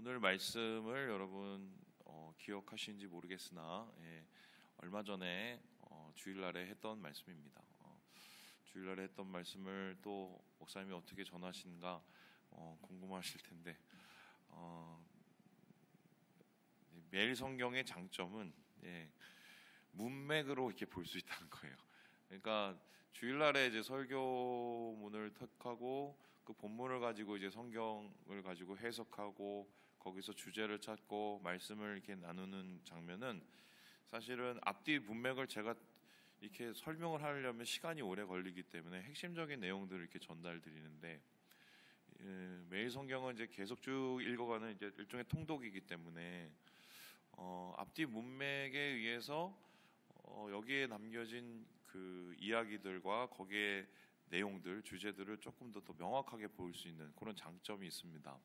오늘 말씀을 여러분 기억하시는지 모르겠으나 얼마 전에 주일날에 했던 말씀입니다. 주일날에 했던 말씀을 또 목사님이 어떻게 전하신가 궁금하실 텐데 매일 성경의 장점은 문맥으로 이렇게 볼 수 있다는 거예요. 그러니까 주일날에 이제 설교문을 턱하고 그 본문을 가지고 이제 성경을 가지고 해석하고 거기서 주제를 찾고 말씀을 이렇게 나누는 장면은 사실은 앞뒤 문맥을 제가 이렇게 설명을 하려면 시간이 오래 걸리기 때문에 핵심적인 내용들을 이렇게 전달드리는데 매일 성경은 이제 계속 쭉 읽어가는 이제 일종의 통독이기 때문에 앞뒤 문맥에 의해서 여기에 남겨진 그 이야기들과 거기에 내용들, 주제들을 조금 더 명확하게 볼 수 있는 그런 장점이 있습니다.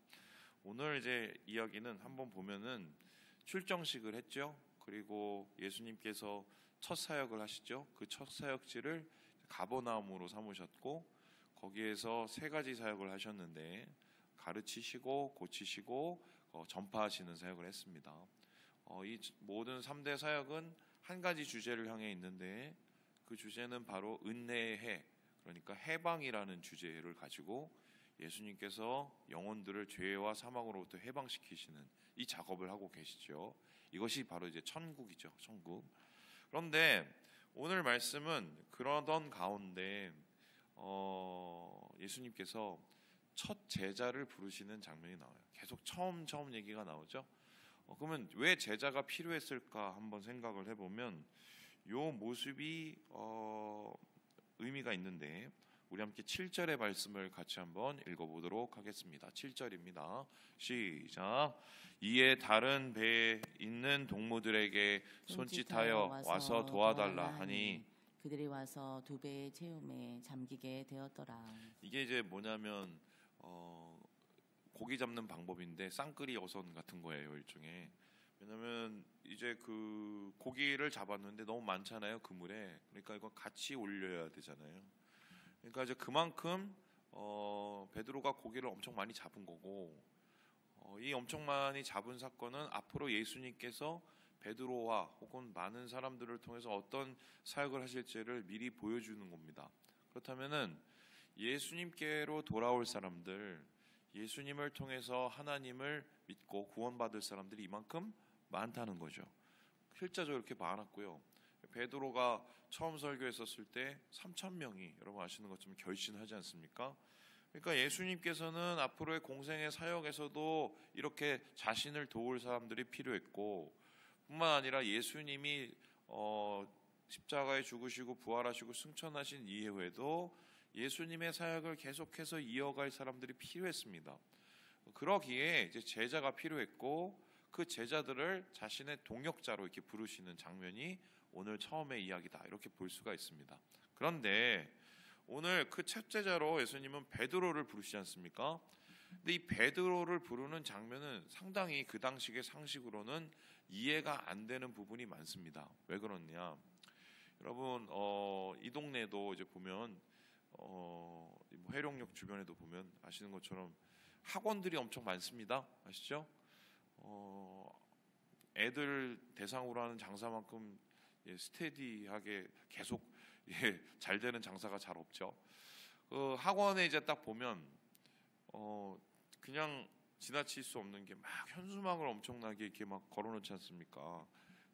오늘 이제 이야기는 한번 보면은 출정식을 했죠. 그리고 예수님께서 첫 사역을 하시죠. 그 첫 사역지를 가버나움으로 삼으셨고 거기에서 세 가지 사역을 하셨는데 가르치시고 고치시고 전파하시는 사역을 했습니다. 이 모든 3대 사역은 한 가지 주제를 향해 있는데 그 주제는 바로 은혜의 해, 그러니까 해방이라는 주제를 가지고 예수님께서 영혼들을 죄와 사망으로부터 해방시키시는 이 작업을 하고 계시죠. 이것이 바로 이제 천국이죠. 천국. 그런데 오늘 말씀은 그러던 가운데 예수님께서 첫 제자를 부르시는 장면이 나와요. 계속 처음 얘기가 나오죠. 그러면 왜 제자가 필요했을까 한번 생각을 해보면 요 모습이 의미가 있는데 우리 함께 7절의 말씀을 같이 한번 읽어보도록 하겠습니다. 7절입니다. 시작. 이에 다른 배에 있는 동무들에게 손짓하여 와서 도와달라 하니 그들이 와서 두 배의 채움에 잠기게 되었더라. 이게 이제 뭐냐면 고기 잡는 방법인데 쌍끌이 어선 같은 거예요, 일종의. 왜냐면 이제 그 고기를 잡았는데 너무 많잖아요, 그물에. 그러니까 이거 같이 올려야 되잖아요. 그러니까 이제 그만큼 베드로가 고기를 엄청 많이 잡은 거고 이 엄청 많이 잡은 사건은 앞으로 예수님께서 베드로와 혹은 많은 사람들을 통해서 어떤 사역을 하실지를 미리 보여주는 겁니다. 그렇다면은 예수님께로 돌아올 사람들, 예수님을 통해서 하나님을 믿고 구원받을 사람들이 이만큼 많다는 거죠. 실제적으로 이렇게 많았고요. 베드로가 처음 설교했었을 때 3,000명이 여러분 아시는 것처럼 결신하지 않습니까? 그러니까 예수님께서는 앞으로의 공생의 사역에서도 이렇게 자신을 도울 사람들이 필요했고 뿐만 아니라 예수님이 십자가에 죽으시고 부활하시고 승천하신 이후에도 예수님의 사역을 계속해서 이어갈 사람들이 필요했습니다. 그러기에 이제 제자가 필요했고 그 제자들을 자신의 동역자로 이렇게 부르시는 장면이 오늘 처음의 이야기다 이렇게 볼 수가 있습니다. 그런데 오늘 그 첫 제자로 예수님은 베드로를 부르시지 않습니까? 근데 이 베드로를 부르는 장면은 상당히 그 당시의 상식으로는 이해가 안 되는 부분이 많습니다. 왜 그러냐? 여러분 이 동네도 이제 보면 회룡역 주변에도 보면 아시는 것처럼 학원들이 엄청 많습니다. 아시죠? 애들 대상으로 하는 장사만큼 스테디하게 계속 잘 되는 장사가 잘 없죠. 학원에 이제 딱 보면 그냥 지나칠 수 없는 게 막 현수막을 엄청나게 이렇게 막 걸어놓지 않습니까?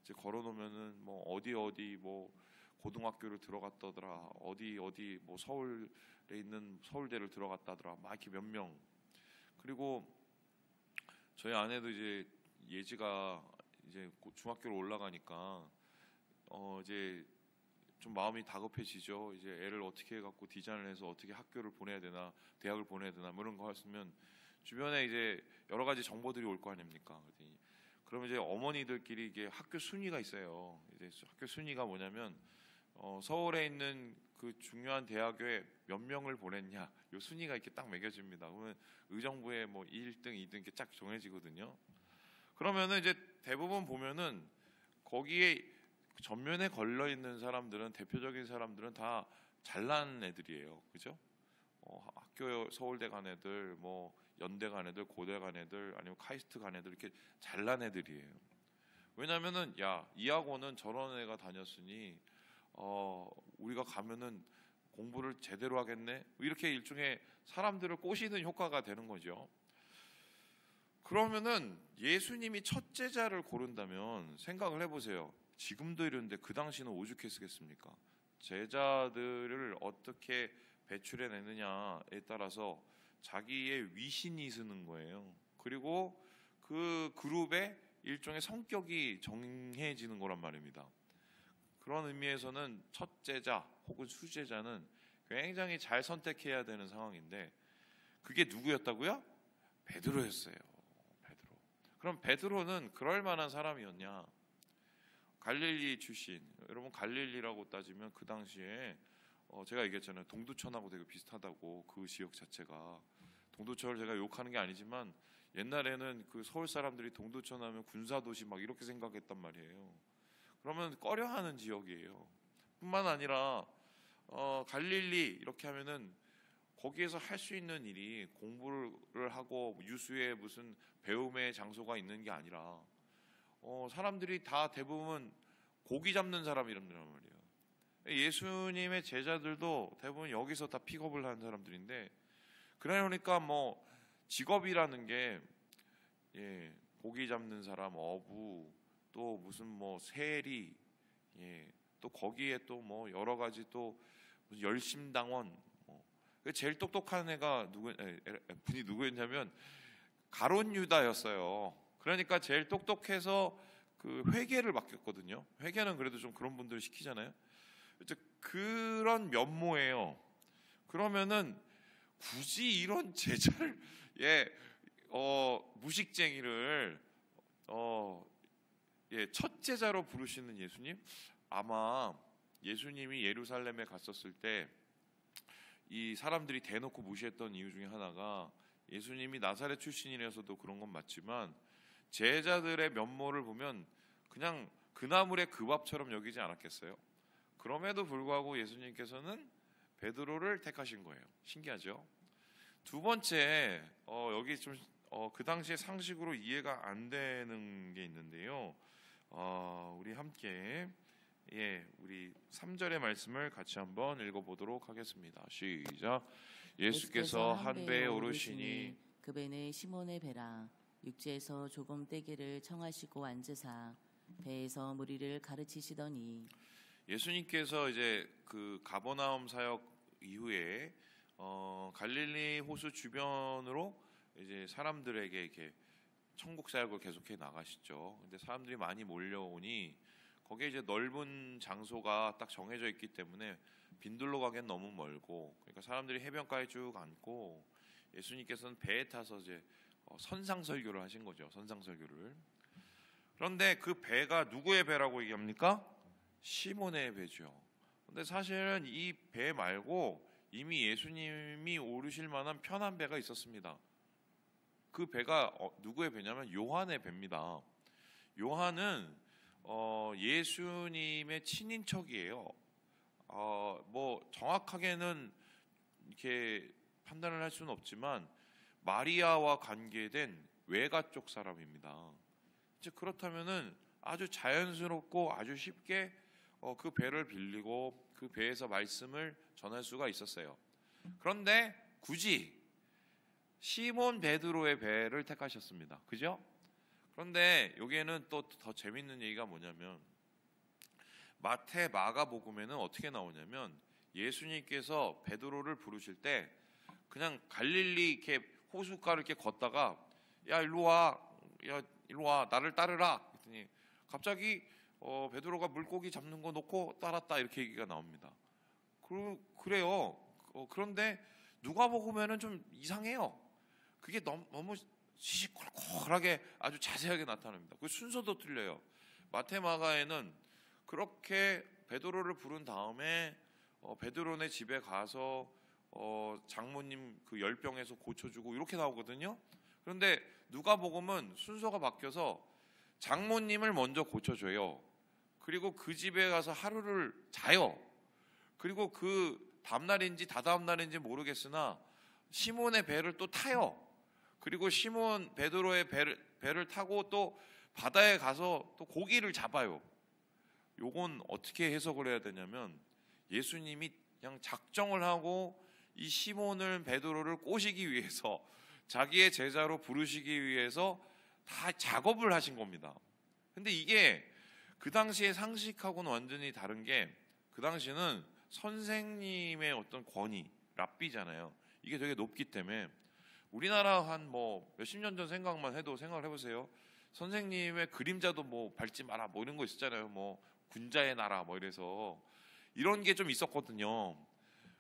이제 걸어놓으면은 뭐 어디 뭐 고등학교를 들어갔다더라, 어디 뭐 서울에 있는 서울대를 들어갔다더라, 막 이렇게 몇 명. 그리고 저희 아내도 이제 예지가 이제 중학교로 올라가니까 이제 좀 마음이 다급해지죠. 이제 애를 어떻게 해갖고 디자인을 해서 어떻게 학교를 보내야 되나, 대학을 보내야 되나 뭐 이런 거 했으면 주변에 이제 여러 가지 정보들이 올 거 아닙니까? 그러면 이제 어머니들끼리 이게 학교 순위가 있어요. 이제 학교 순위가 뭐냐면 서울에 있는 그 중요한 대학교에 몇 명을 보냈냐, 요 순위가 이렇게 딱 매겨집니다. 그러면 의정부에 뭐 1등, 2등 이렇게 쫙 정해지거든요. 그러면은 이제 대부분 보면은 거기에 전면에 걸려 있는 사람들은, 대표적인 사람들은 다 잘난 애들이에요. 그죠? 학교 서울대 간 애들, 뭐 연대 간 애들, 고대 간 애들, 아니면 카이스트 간 애들 이렇게 잘난 애들이에요. 왜냐면은 야, 이 학원은 저런 애가 다녔으니 우리가 가면은 공부를 제대로 하겠네. 이렇게 일종의 사람들을 꼬시는 효과가 되는 거죠. 그러면은 예수님이 첫 제자를 고른다면 생각을 해보세요. 지금도 이러는데 그 당시는 오죽 했겠습니까? 제자들을 어떻게 배출해내느냐에 따라서 자기의 위신이 서는 거예요. 그리고 그 그룹의 일종의 성격이 정해지는 거란 말입니다. 그런 의미에서는 첫 제자 혹은 수제자는 굉장히 잘 선택해야 되는 상황인데 그게 누구였다고요? 베드로였어요. 베드로. 그럼 베드로는 그럴 만한 사람이었냐? 갈릴리 출신. 여러분 갈릴리라고 따지면 그 당시에 제가 얘기했잖아요. 동두천하고 되게 비슷하다고. 그 지역 자체가. 동두천을 제가 욕하는 게 아니지만 옛날에는 그 서울 사람들이 동두천 하면 군사도시 막 이렇게 생각했단 말이에요. 그러면 꺼려하는 지역이에요. 뿐만 아니라 갈릴리 이렇게 하면은 거기에서 할 수 있는 일이 공부를 하고 유수의 무슨 배움의 장소가 있는 게 아니라 사람들이 다 대부분 고기 잡는 사람이란 말이에요. 예수님의 제자들도 대부분 여기서 다 픽업을 하는 사람들인데 그러니까 뭐 직업이라는 게 고기 잡는 사람, 어부, 또 무슨 뭐 세리, 또 거기에 또 뭐 여러 가지 또 열심당원. 제일 똑똑한 애가 분이 누구였냐면 가룟 유다였어요. 그러니까 제일 똑똑해서 그 회계를 맡겼거든요. 회계는 그래도 좀 그런 분들 시키잖아요. 그런 면모예요. 그러면은 굳이 이런 제자를 무식쟁이를 첫 제자로 부르시는 예수님, 아마 예수님이 예루살렘에 갔었을 때 이 사람들이 대놓고 무시했던 이유 중에 하나가 예수님이 나사렛 출신이라서도 그런 건 맞지만 제자들의 면모를 보면 그냥 그나물의 그 밥처럼 여기지 않았겠어요? 그럼에도 불구하고 예수님께서는 베드로를 택하신 거예요. 신기하죠? 두 번째, 여기 좀 그 당시의 상식으로 이해가 안 되는 게 있는데요. 우리 함께 우리 3절의 말씀을 같이 한번 읽어보도록 하겠습니다. 시작. 예수께서 한 배에 오르시니 그 배는 시몬의 배라. 육지에서 조금 떼기를 청하시고 앉으사 배에서 무리를 가르치시더니 예수님께서 이제 그 가버나움 사역 이후에 갈릴리 호수 주변으로 이제 사람들에게 이렇게 천국 사역을 계속해 나가시죠. 근데 사람들이 많이 몰려오니 거기에 이제 넓은 장소가 딱 정해져 있기 때문에 빈들로 가기엔 너무 멀고, 그러니까 사람들이 해변가에 쭉 앉고 예수님께서는 배에 타서 이제 선상설교를 하신 거죠. 선상설교를. 그런데 그 배가 누구의 배라고 얘기합니까? 시몬의 배죠. 근데 사실은 이 배 말고 이미 예수님이 오르실 만한 편한 배가 있었습니다. 그 배가 누구의 배냐면 요한의 배입니다. 요한은 예수님의 친인척이에요. 뭐 정확하게는 이렇게 판단을 할 수는 없지만 마리아와 관계된 외가 쪽 사람입니다. 이제 그렇다면은 아주 자연스럽고 아주 쉽게 그 배를 빌리고 그 배에서 말씀을 전할 수가 있었어요. 그런데 굳이 시몬 베드로의 배를 택하셨습니다. 그죠? 그런데 여기에는 또 더 재밌는 얘기가 뭐냐면 마태 마가복음에는 어떻게 나오냐면 예수님께서 베드로를 부르실 때 그냥 갈릴리 이렇게 호숫가를 이렇게 걷다가 야 일로 와 나를 따르라 그랬더니 갑자기 베드로가 물고기 잡는 거 놓고 따랐다 이렇게 얘기가 나옵니다. 그래요. 그런데 누가복음에는 좀 이상해요. 그게 너무 시시콜콜하게 아주 자세하게 나타납니다. 그 순서도 틀려요. 마태 마가에는 그렇게 베드로를 부른 다음에 베드로네 집에 가서 장모님 그 열병에서 고쳐주고 이렇게 나오거든요. 그런데 누가복음은 순서가 바뀌어서 장모님을 먼저 고쳐줘요. 그리고 그 집에 가서 하루를 자요. 그리고 그 다음날인지 다다음 날인지 모르겠으나 시몬의 배를 또 타요. 그리고 시몬 베드로의 배를 타고 또 바다에 가서 또 고기를 잡아요. 요건 어떻게 해석을 해야 되냐면 예수님이 그냥 작정을 하고 이 시몬을 베드로를 꼬시기 위해서 자기의 제자로 부르시기 위해서 다 작업을 하신 겁니다. 근데 이게 그 당시의 상식하고는 완전히 다른 게 그 당시는 선생님의 어떤 권위, 랍비잖아요. 이게 되게 높기 때문에 우리나라 한 뭐 몇십 년 전 생각만 해도 생각을 해보세요. 선생님의 그림자도 뭐 밟지 마라 뭐 이런 거 있었잖아요. 뭐 군자의 나라 뭐 이래서 이런 게 좀 있었거든요.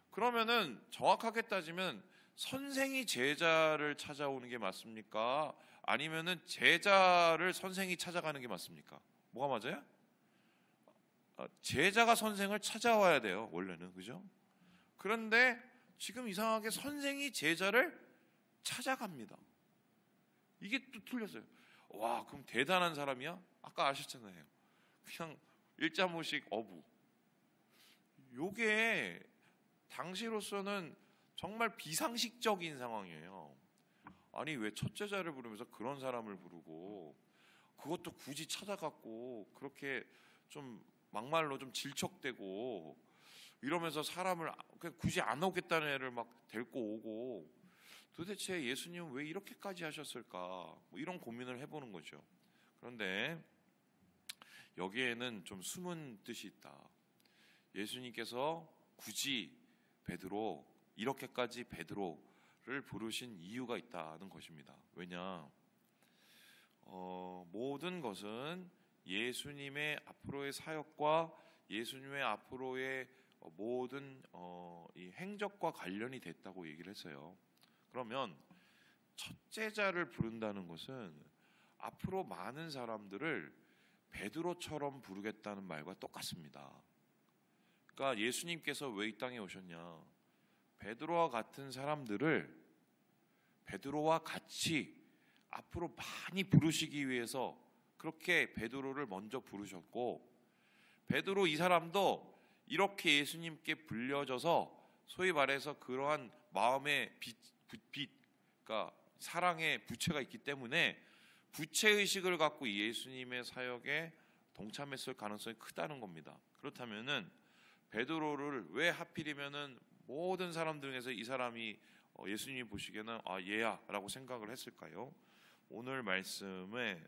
그러면은 정확하게 따지면 선생이 제자를 찾아오는 게 맞습니까? 아니면은 제자를 선생이 찾아가는 게 맞습니까? 뭐가 맞아요? 제자가 선생을 찾아와야 돼요, 원래는. 그죠? 그런데 지금 이상하게 선생이 제자를 찾아갑니다. 이게 또 틀렸어요. 와, 그럼 대단한 사람이야? 아까 아셨잖아요. 그냥 일자무식 어부. 요게 당시로서는 정말 비상식적인 상황이에요. 아니, 왜 첫 제자를 부르면서 그런 사람을 부르고 그것도 굳이 찾아갔고 그렇게 좀 막말로 좀 질척대고 이러면서 사람을 그냥 굳이 안 오겠다는 애를 막 데리고 오고 도대체 예수님은 왜 이렇게까지 하셨을까? 뭐 이런 고민을 해보는 거죠. 그런데 여기에는 좀 숨은 뜻이 있다. 예수님께서 굳이 베드로, 이렇게까지 베드로를 부르신 이유가 있다는 것입니다. 왜냐? 모든 것은 예수님의 앞으로의 사역과 예수님의 앞으로의 모든 이 행적과 관련이 됐다고 얘기를 했어요. 그러면 첫 제자를 부른다는 것은 앞으로 많은 사람들을 베드로처럼 부르겠다는 말과 똑같습니다. 그러니까 예수님께서 왜 이 땅에 오셨냐? 베드로와 같은 사람들을 베드로와 같이 앞으로 많이 부르시기 위해서 그렇게 베드로를 먼저 부르셨고, 베드로 이 사람도 이렇게 예수님께 불려져서 소위 말해서 그러한 마음의 빛, 그러니까 사랑의 부채가 있기 때문에 부채의식을 갖고 예수님의 사역에 동참했을 가능성이 크다는 겁니다. 그렇다면은 베드로를 왜 하필이면은 모든 사람들 중에서 이 사람이 예수님이 보시기에는 얘야 라고 생각을 했을까요? 오늘 말씀에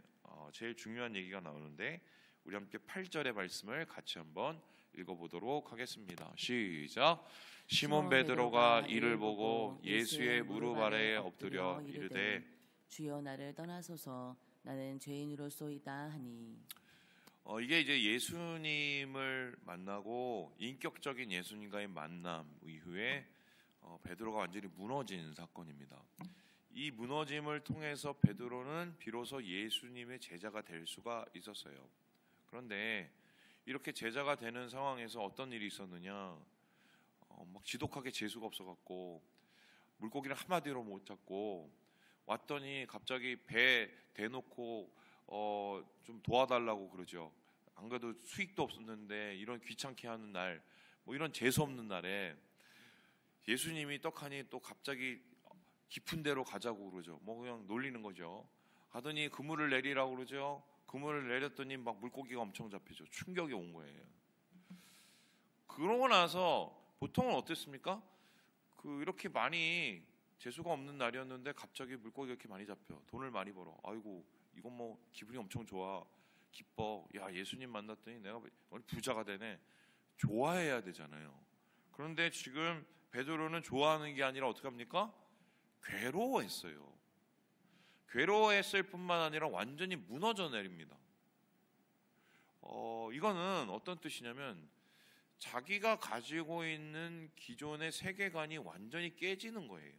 제일 중요한 얘기가 나오는데 우리 함께 8절의 말씀을 같이 한번 읽어보도록 하겠습니다. 시작. 시몬 베드로가 이를 보고 예수의 무릎 아래에 엎드려 이르되 주여 나를 떠나소서 나는 죄인으로소이다 하니. 이게 이제 예수님을 만나고 인격적인 예수님과의 만남 이후에 베드로가 완전히 무너진 사건입니다. 이 무너짐을 통해서 베드로는 비로소 예수님의 제자가 될 수가 있었어요. 그런데 이렇게 제자가 되는 상황에서 어떤 일이 있었느냐? 막 지독하게 재수가 없어갖고 물고기를 한마디로 못 잡고 왔더니 갑자기 배 대놓고 좀 도와달라고 그러죠. 안 그래도 수익도 없었는데 이런 귀찮게 하는 날, 뭐 이런 재수 없는 날에 예수님이 떡하니 또 갑자기 깊은 데로 가자고 그러죠. 뭐 그냥 놀리는 거죠. 가더니 그물을 내리라고 그러죠. 그물을 내렸더니 막 물고기가 엄청 잡히죠. 충격이 온 거예요. 그러고 나서 보통은 어땠습니까? 이렇게 많이 재수가 없는 날이었는데 갑자기 물고기가 이렇게 많이 잡혀. 돈을 많이 벌어. 아이고 이건 뭐 기분이 엄청 좋아. 기뻐. 야, 예수님 만났더니 내가 부자가 되네. 좋아해야 되잖아요. 그런데 지금 베드로는 좋아하는 게 아니라 어떻게 합니까? 괴로워했어요. 괴로워했을 뿐만 아니라 완전히 무너져 내립니다. 이거는 어떤 뜻이냐면 자기가 가지고 있는 기존의 세계관이 완전히 깨지는 거예요.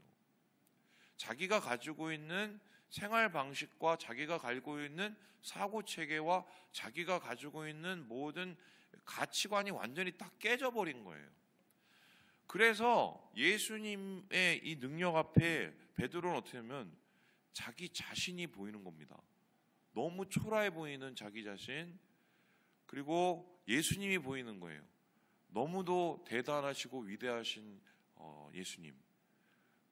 자기가 가지고 있는 생활 방식과 자기가 가지고 있는 사고 체계와 자기가 가지고 있는 모든 가치관이 완전히 딱 깨져버린 거예요. 그래서 예수님의 이 능력 앞에 베드로는 어떻게 하면 자기 자신이 보이는 겁니다. 너무 초라해 보이는 자기 자신, 그리고 예수님이 보이는 거예요. 너무도 대단하시고 위대하신 예수님.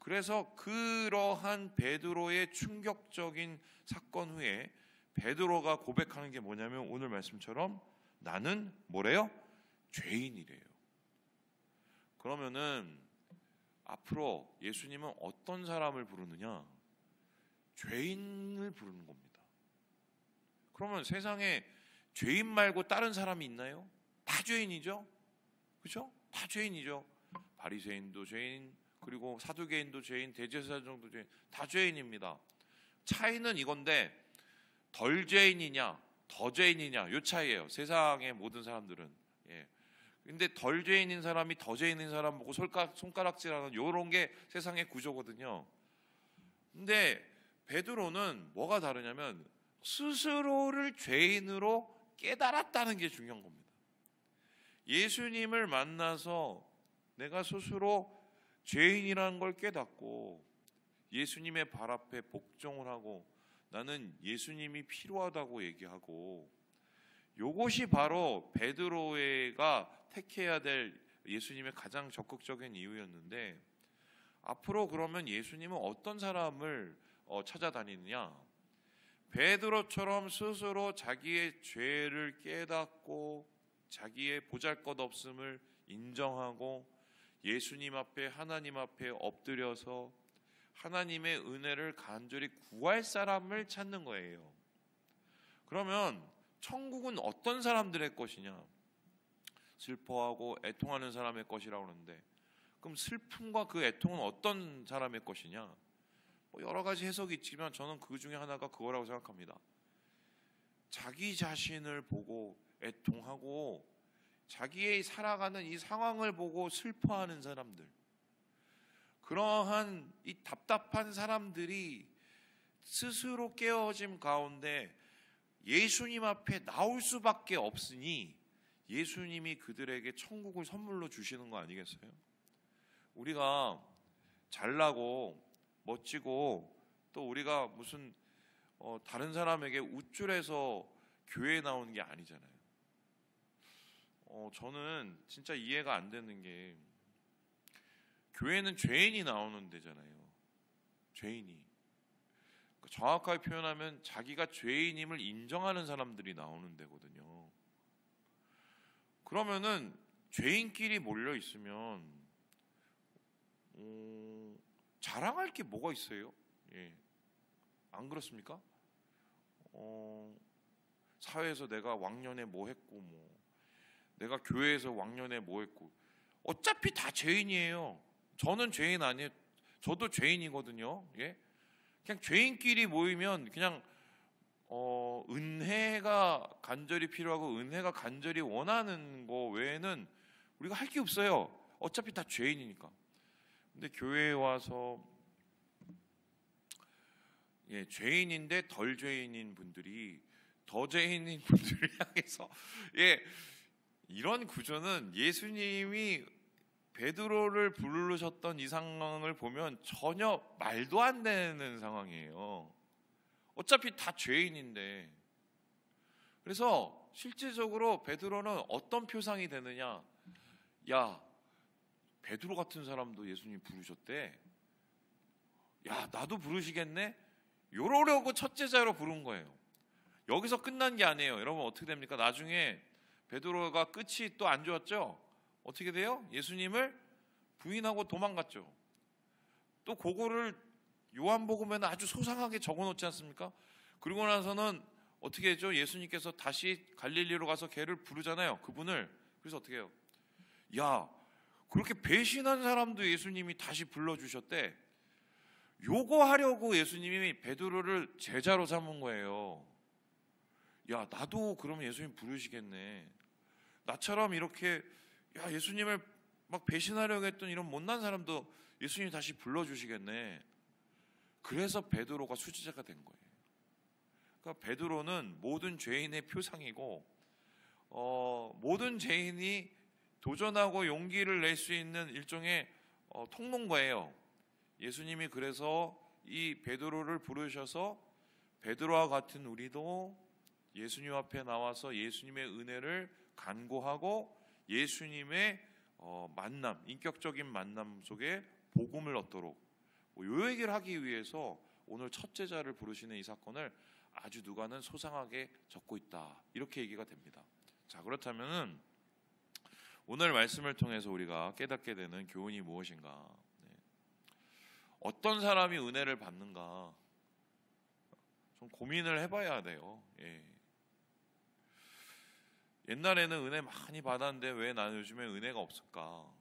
그래서 그러한 베드로의 충격적인 사건 후에 베드로가 고백하는 게 뭐냐면 오늘 말씀처럼 나는 뭐래요? 죄인이래요. 그러면은 앞으로 예수님은 어떤 사람을 부르느냐? 죄인을 부르는 겁니다. 그러면 세상에 죄인 말고 다른 사람이 있나요? 다 죄인이죠. 그렇죠? 다 죄인이죠. 바리새인도 죄인, 그리고 사두개인도 죄인, 대제사장도 죄인, 다 죄인입니다. 차이는 이건데 덜 죄인이냐 더 죄인이냐 요 차이예요. 세상의 모든 사람들은. 예. 근데 덜 죄인인 사람이 더 죄인인 사람 보고 손가락질하는 요런 게 세상의 구조거든요. 근데 베드로는 뭐가 다르냐면 스스로를 죄인으로 깨달았다는 게 중요한 겁니다. 예수님을 만나서 내가 스스로 죄인이라는 걸 깨닫고 예수님의 발 앞에 복종을 하고 나는 예수님이 필요하다고 얘기하고, 요것이 바로 베드로가 택해야 될 예수님의 가장 적극적인 이유였는데, 앞으로 그러면 예수님은 어떤 사람을 찾아다니느냐? 베드로처럼 스스로 자기의 죄를 깨닫고 자기의 보잘것없음을 인정하고 예수님 앞에, 하나님 앞에 엎드려서 하나님의 은혜를 간절히 구할 사람을 찾는 거예요. 그러면 천국은 어떤 사람들의 것이냐? 슬퍼하고 애통하는 사람의 것이라고 하는데, 그럼 슬픔과 그 애통은 어떤 사람의 것이냐? 여러 가지 해석이 있지만 저는 그 중에 하나가 그거라고 생각합니다. 자기 자신을 보고 애통하고 자기의 살아가는 이 상황을 보고 슬퍼하는 사람들, 그러한 이 답답한 사람들이 스스로 깨어짐 가운데 예수님 앞에 나올 수밖에 없으니 예수님이 그들에게 천국을 선물로 주시는 거 아니겠어요? 우리가 잘나고 멋지고 또 우리가 무슨 다른 사람에게 우쭐해서 교회에 나오는 게 아니잖아요. 저는 진짜 이해가 안 되는 게, 교회는 죄인이 나오는 데잖아요. 죄인이. 정확하게 표현하면 자기가 죄인임을 인정하는 사람들이 나오는 데거든요. 그러면은 죄인끼리 몰려 있으면 자랑할 게 뭐가 있어요? 예. 안 그렇습니까? 사회에서 내가 왕년에 뭐 했고, 내가 교회에서 왕년에 뭐 했고, 어차피 다 죄인이에요. 저는 죄인 아니에요. 저도 죄인이거든요. 예? 그냥 죄인끼리 모이면 그냥 은혜가 간절히 필요하고 은혜가 간절히 원하는 거 외에는 우리가 할 게 없어요. 어차피 다 죄인이니까. 근데 교회에 와서 죄인인데 덜 죄인인 분들이 더 죄인인 분들을 향해서 이런 구조는 예수님이 베드로를 부르셨던 이 상황을 보면 전혀 말도 안 되는 상황이에요. 어차피 다 죄인인데. 그래서 실질적으로 베드로는 어떤 표상이 되느냐? 야, 베드로 같은 사람도 예수님 부르셨대. 야, 나도 부르시겠네? 이러려고 첫 제자로 부른 거예요. 여기서 끝난 게 아니에요. 여러분 어떻게 됩니까? 나중에 베드로가 끝이 또 안 좋았죠? 어떻게 돼요? 예수님을 부인하고 도망갔죠. 또 그거를 요한복음에는 아주 소상하게 적어놓지 않습니까? 그리고 나서는 어떻게 했죠? 예수님께서 다시 갈릴리로 가서 걔를 부르잖아요. 그분을. 그래서 어떻게 해요? 야, 그렇게 배신한 사람도 예수님이 다시 불러주셨대. 요거 하려고 예수님이 베드로를 제자로 삼은 거예요. 야, 나도 그러면 예수님 부르시겠네. 나처럼 이렇게 예수님을 막 배신하려고 했던 이런 못난 사람도 예수님이 다시 불러주시겠네. 그래서 베드로가 수지자가 된 거예요. 그러니까 베드로는 모든 죄인의 표상이고, 모든 죄인이 도전하고 용기를 낼 수 있는 일종의 통로인 예수님이 그래서 이 베드로를 부르셔서 베드로와 같은 우리도 예수님 앞에 나와서 예수님의 은혜를 간구하고 예수님의 만남, 인격적인 만남 속에 복음을 얻도록, 요 얘기를 하기 위해서 오늘 첫 제자를 부르시는 이 사건을 아주 누가는 소상하게 적고 있다, 이렇게 얘기가 됩니다. 자, 그렇다면은 오늘 말씀을 통해서 우리가 깨닫게 되는 교훈이 무엇인가? 어떤 사람이 은혜를 받는가? 좀 고민을 해봐야 돼요. 옛날에는 은혜 많이 받았는데 왜 나는 요즘에 은혜가 없을까?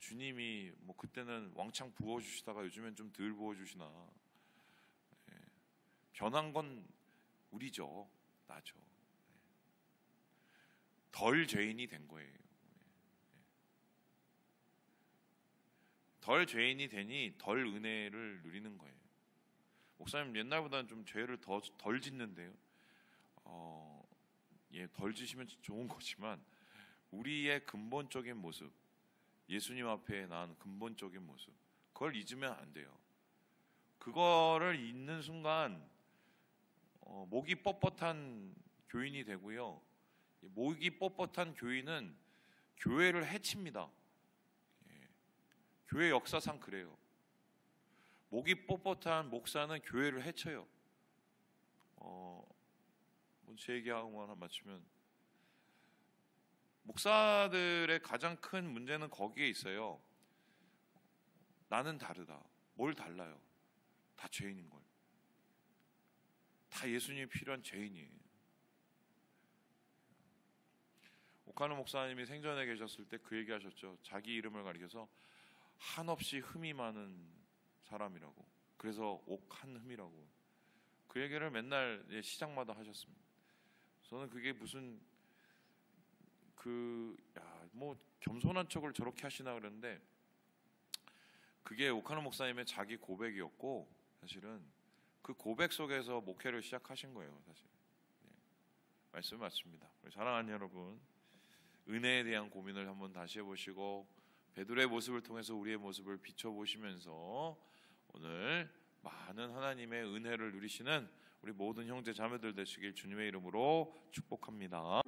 주님이 그때는 왕창 부어주시다가 요즘엔 좀 덜 부어주시나? 변한 건 우리죠, 나죠. 덜 죄인이 된 거예요. 덜 죄인이 되니 덜 은혜를 누리는 거예요. 목사님 옛날보다는 좀 죄를 덜 짓는데요. 덜 지시면 좋은 거지만 우리의 근본적인 모습, 예수님 앞에 난 근본적인 모습, 그걸 잊으면 안 돼요. 그거를 잊는 순간 목이 뻣뻣한 교인이 되고요. 목이 뻣뻣한 교인은 교회를 해칩니다. 교회 역사상 그래요. 목이 뻣뻣한 목사는 교회를 해쳐요. 제 얘기하고 하나 맞추면, 목사들의 가장 큰 문제는 거기에 있어요. 나는 다르다. 뭘 달라요? 다 죄인인 걸. 다 예수님이 필요한 죄인이에요. 오카노 목사님이 생전에 계셨을 때 그 얘기하셨죠. 자기 이름을 가리켜서 한없이 흠이 많은 사람이라고. 그래서 옥한흠이라고. 그 얘기를 맨날 시장마다 하셨습니다. 저는 그게 무슨 겸손한 척을 저렇게 하시나 그랬는데, 그게 오카노 목사님의 자기 고백이었고, 사실은 그 고백 속에서 목회를 시작하신 거예요, 사실. 말씀 맞습니다. 사랑하는 여러분, 은혜에 대한 고민을 한번 다시 해보시고 베드로의 모습을 통해서 우리의 모습을 비춰보시면서 오늘 많은 하나님의 은혜를 누리시는 우리 모든 형제 자매들 되시길 주님의 이름으로 축복합니다.